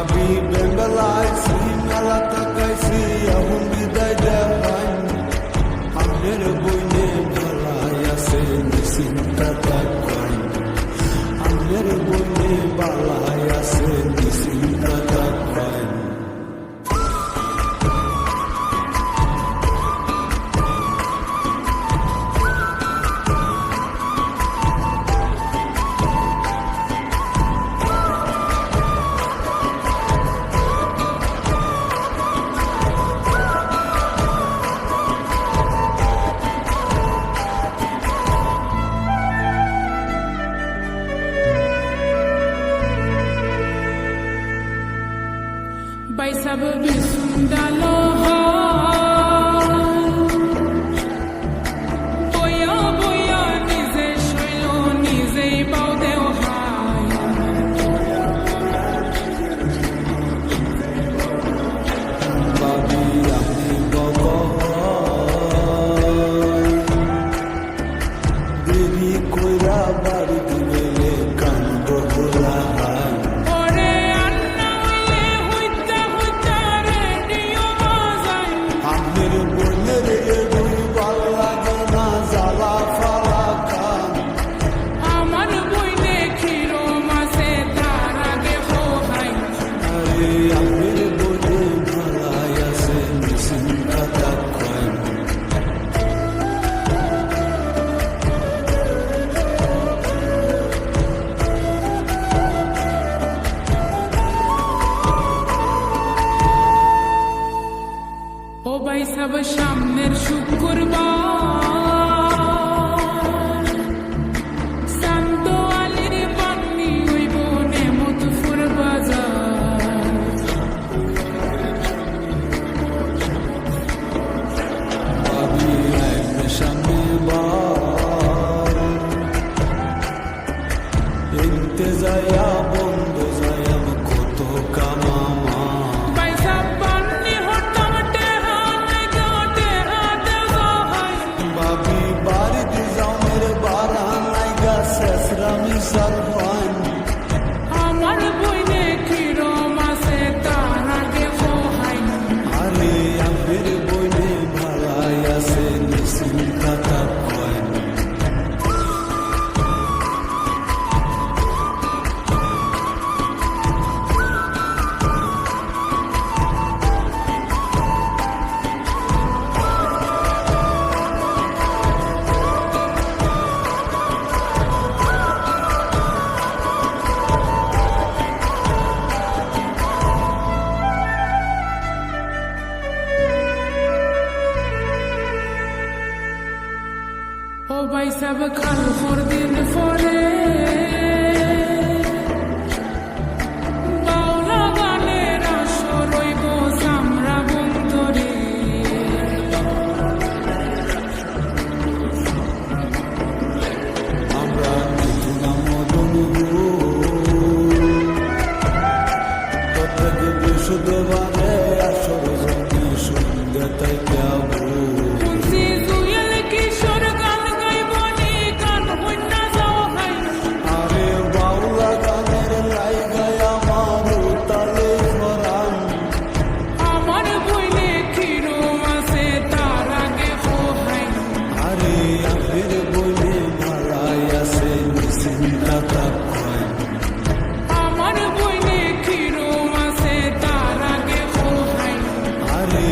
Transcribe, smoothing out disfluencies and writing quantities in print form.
ভাবি বেঙ্গলাইছি মেলা তাকাইছি এখন বিদায় দেখাই আমাদের বইনে ভালাই আছে নিশ্চিন্তা তাকাই আমাদের বইনে ভালাই আছে নিশ্চিন্তা তাকাই By sabab sundalo boya boya nize shoylo nize baudeo hai babi ahli baba devi koira bari dibele kando bola ও ভাই সব সামনের শুক্রবার শান্ত আলীর বান্নি হইব নেমতপুর বাজার ভাবি সামনে বার এনতে যায়া বন্ধ যায়া কত কামামা আমার বইনে কিরম আছে তার আগে হয় আরে আমাদের বইনে ভালাই আছে নিশ্চিন্তা তাকাই ও ভাই সব কাল দিন পরে বাউলা গানের আসর রইব সামরা বন্ধরে আমরা মিথুনা মদন প্রত্যেক বৃহস্পতিবারে আসর জমি সন্ধ্যা তাই যাবো আমার বইনে কিরম আছে তার আগে হয় আরে